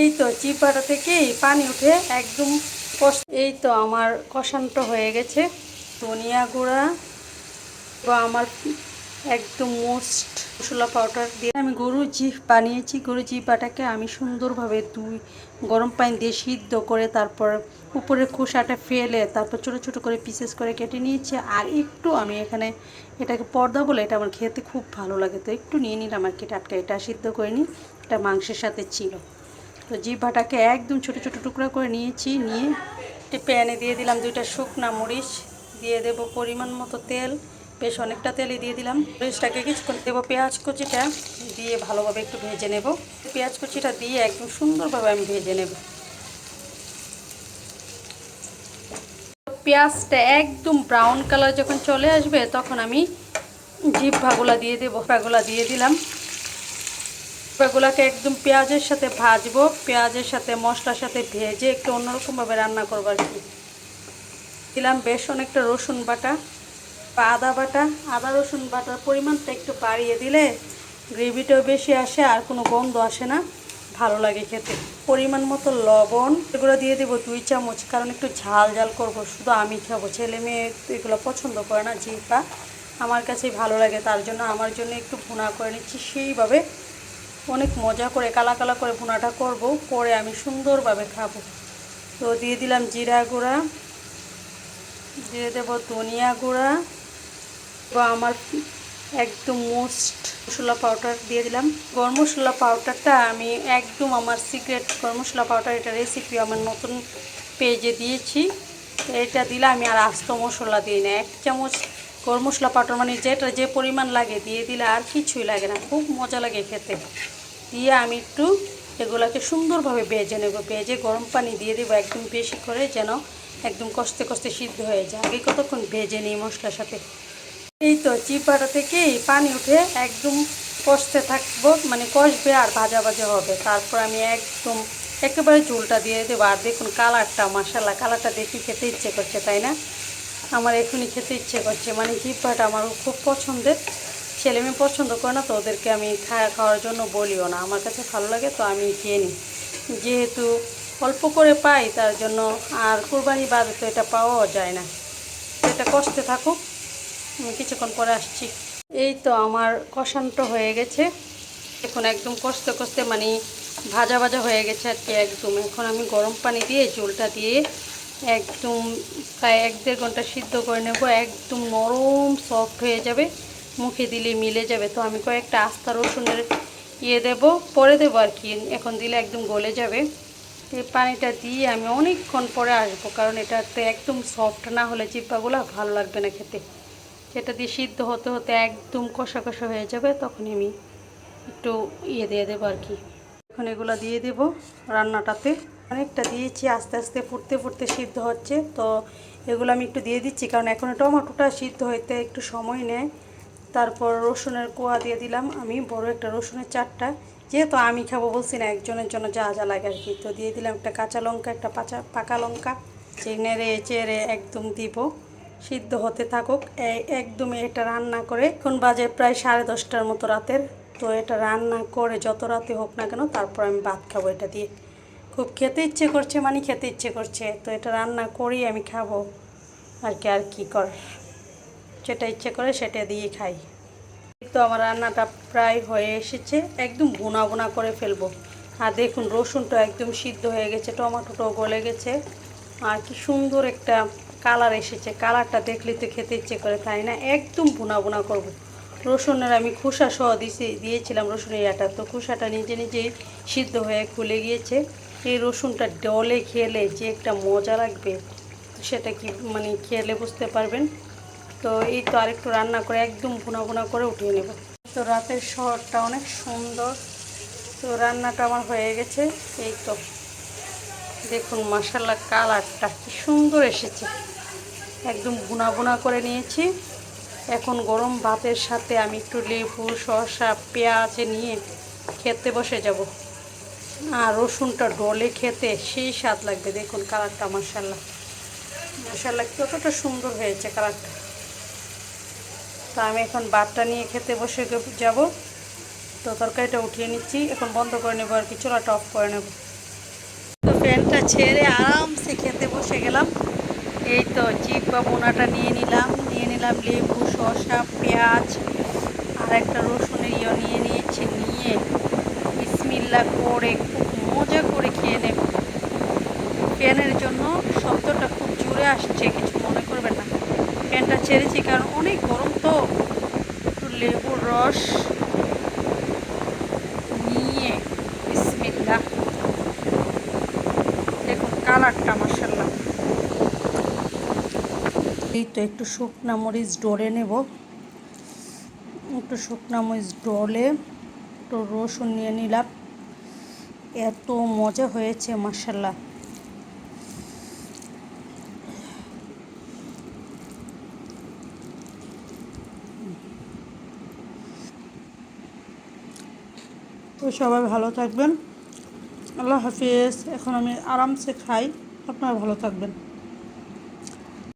এই তো চিপাটা থেকে পানি উঠে একদম এই তো আমার কষানটা হয়ে গেছে। ধনিয়া গুঁড়া বা আমার একদম মোস্ট মশলা পাউডার দিয়ে আমি গরু জিভ বানিয়েছি। গরু জিপাটাকে আমি সুন্দরভাবে গরম পানি দিয়ে সিদ্ধ করে তারপর উপরের খোসাটা ফেলে তারপর ছোটো ছোটো করে পিসেস করে কেটে নিয়েছি। আর একটু আমি এখানে এটাকে পর্দা বলে, এটা আমার খেতে খুব ভালো লাগে, তো একটু নিয়ে নিলাম আর কি টাটকা। এটা সিদ্ধ করে নিই, এটা মাংসের সাথে ছিল। তো জিভাটাকে একদম ছোটো ছোটো টুকরা করে নিয়েছি। নিয়ে প্যানে দিয়ে দিলাম 2টা শুকনা মরিচ, দিয়ে দেব পরিমাণ মতো তেল, বেশ অনেকটা তেলই দিয়ে দিলাম। মরিচটাকে কিছুক্ষণ দেবো, পেঁয়াজ কুচিটা দিয়ে ভালোভাবে একটু ভেজে নেব। পেঁয়াজ কুচিটা দিয়ে একদম সুন্দরভাবে আমি ভেজে নেব। পেঁয়াজটা একদম ব্রাউন কালার যখন চলে আসবে তখন আমি জিভাগুলা দিয়ে দেবো। জিভাগুলা দিয়ে দিলাম। জিভাগুলাকে একদম পেঁয়াজের সাথে ভাজবো, পেঁয়াজের সাথে মশলার সাথে ভেজে একটু অন্যরকমভাবে রান্না করবো আর কি। দিলাম বেশ অনেকটা রসুন বাটা বা আদা বাটা। আদা রসুন বাটার পরিমাণটা একটু বাড়িয়ে দিলে গ্রেভিটাও বেশি আসে আর কোনো গন্ধ আসে না, ভালো লাগে খেতে। পরিমাণ মতো লবণ, এগুলো দিয়ে দেবো 2 চামচ, কারণ একটু ঝাল ঝাল করবো, শুধু আমি খাবো, ছেলে মেয়ে এগুলো পছন্দ করে না। জিপা আমার কাছেই ভালো লাগে, তার জন্য আমার জন্য একটু ভুনা করে নিচ্ছি। সেইভাবে অনেক মজা করে কালা কালা করে ভুনাটা করব, করে আমি সুন্দরভাবে খাবো। তো দিয়ে দিলাম জিরা গুঁড়া, দিয়ে দেবো ধনিয়া গুঁড়া বা আমার একদম মোস্ট মশলা পাউডার দিয়ে দিলাম। গরম মশলা পাউডারটা আমি একদম আমার সিক্রেট গরম মশলা পাউডার, এটা রেসিপি আমার নতুন পেজে দিয়েছি। এটা দিলে আমি আর আস্ত মশলা দিই না। 1 চামচ গরম মশলা পাউডার মানে যেটা যে পরিমাণ লাগে দিয়ে দিলে আর কিছুই লাগে না, খুব মজা লাগে খেতে। দিয়ে আমি একটু এগুলাকে সুন্দরভাবে ভেজে নেব। ভেজে গরম পানি দিয়ে দেবো একদম বেশি করে, যেন একদম কষতে কষতে সিদ্ধ হয়ে যায়। আগে কতক্ষণ ভেজে নিই মশলার সাথে। এই তো চিপাটা থেকে পানি উঠে একদম কষতে থাকবো, মানে কষবে আর ভাজা ভাজা হবে। তারপর আমি একদম একেবারে ঝোলটা দিয়ে দেবো। আর দেখুন কালারটা, মাশাআল্লাহ, কালারটা দেখি খেতে ইচ্ছে করছে, তাই না? আমার এখনই খেতে ইচ্ছে করছে। মানে জিহ্বাটা আমার খুব পছন্দের। ছেলে মেয়ে পছন্দ করে না, তো ওদেরকে আমি খাওয়ার জন্য বলিও না। আমার কাছে ভালো লাগে তো আমি খেয়ে নিই। যেহেতু অল্প করে পাই তার জন্য, আর কুরবানি বাদে তো এটা পাওয়াও যায় না। এটা কষতে থাকুক, আমি কিছুক্ষণ পরে আসছি। এই তো আমার কষানটা হয়ে গেছে। এখন একদম কষতে কষতে মানে ভাজা ভাজা হয়ে গেছে আর কি একদম। এখন আমি গরম পানি দিয়ে ঝোলটা দিয়ে একদম প্রায় 1-1.5 ঘন্টা সিদ্ধ করে নেব। একদম নরম সফট হয়ে যাবে, মুখে দিলে মিলে যাবে। তো আমি কয়েকটা আস্তা রসুনের দেব, পরে দেবো আর কি, এখন দিলে একদম গলে যাবে। এই পানিটা দিয়ে আমি অনেকক্ষণ পরে আসবো, কারণ এটা একদম সফট না হলে জিহ্বাগুলো ভালো লাগবে না খেতে। সেটা দিয়ে সিদ্ধ হতে হতে একদম কষা কষা হয়ে যাবে, তখন আমি একটু দিয়ে দেবো আর কি। এখন এগুলো দিয়ে দেবো রান্নাটাতে। অনেকটা দিয়েছি, আস্তে আস্তে ফুটতে ফুটতে সিদ্ধ হচ্ছে। তো এগুলো আমি একটু দিয়ে দিচ্ছি, কারণ এখন টমেটোটা সিদ্ধ হইতে একটু সময় নেয়। তারপর রসুনের কোয়া দিয়ে দিলাম আমি, বড় একটা রসুনের 4টা, যেহেতু আমি খাবো বলছি না, একজনের জন্য যা যা লাগে আর কি। তো দিয়ে দিলাম একটা কাঁচা লঙ্কা, একটা পাকা লঙ্কা, নেড়ে চেড়ে একদম দিব। সিদ্ধ হতে থাকুক একদম। এটা রান্না করে এখন বাজে প্রায় 10:30টার মতো রাতের। তো এটা রান্না করে যত রাতে হোক না কেন, তারপর আমি ভাত খাবো এটা দিয়ে। খুব খেতে ইচ্ছে করছে, মানে খেতে ইচ্ছে করছে, তো এটা রান্না করেই আমি খাবো আর কি। আর কি কর, যেটা ইচ্ছে করে সেটা দিয়ে খাই। তো আমার রান্নাটা প্রায় হয়ে এসেছে, একদম ভুনা ভুনা করে ফেলবো। আর দেখুন রসুনটা একদম সিদ্ধ হয়ে গেছে, টমেটোটাও গলে গেছে, আর কি সুন্দর একটা কালার এসেছে। কালারটা দেখলে তো খেতে ইচ্ছে করে, তাই না? একদম ভুনা ভুনা করবো। রসুনের আমি খোসা সহ দিয়েছিলাম রসুনের ইয়াটা, তো খোসাটা নিজে নিজেই সিদ্ধ হয়ে খুলে গিয়েছে। এই রসুনটা ডলে খেলে যে একটা মজা লাগবে, সেটা কি মানে খেলে বুঝতে পারবেন। তো এই তো আরেকটু রান্না করে একদম ভুনা ভুনা করে উঠিয়ে নেব। তো রাতের শহরটা অনেক সুন্দর। তো রান্নাটা আমার হয়ে গেছে। এই তো দেখুন মাশাআল্লাহ, কালারটা কি সুন্দর এসেছে, একদম ভুনা ভুনা করে নিয়েছি। এখন গরম ভাতের সাথে আমি একটু লেবু, শসা, পেঁয়াজ নিয়ে খেতে বসে যাব। আর রসুনটা ডলে খেতে সেই স্বাদ লাগবে। দেখুন কালারটা মাশাআল্লাহ, মাশাআল্লাহ কতটা সুন্দর হয়েছে কালারটা। তো আমি এখন ভাতটা নিয়ে খেতে বসে যাব। তো তরকারিটা উঠিয়ে নিচ্ছি, এখন বন্ধ করে নেব আর কি, চুলাটা অফ করে নেব। প্যানটা ছেড়ে আরামসে খেতে বসে গেলাম। এই তো জিব্বা বোনাটা নিয়ে নিলাম লেবু, শসা, পেঁয়াজ আর একটা রসুনের নিয়ে নিয়েছি। নিয়ে বিসমিল্লাহ করে খুব মজা করে খেয়ে নেব। প্যানের জন্য শব্দটা খুব জোরে আসছে, কিছু মনে করবেন না। প্যানটা ছেড়েছি কারণ অনেক গরম তো। একটু লেবুর রস নিয়ে বিসমিল্লাহ, দেখুন কালারটা মাশাআল্লাহ। এই তো একটু শুকনা মরিচ ডলে নেব। একটু শুকনা মরিচ ডলে একটু রসুন নিয়ে নিলাম। এত মজা হয়েছে মাশাআল্লাহ। তো সবাই ভালো থাকবেন, আল্লাহ হাফিজ। এখন আমি আরামসে খাই, আপনারা ভালো থাকবেন।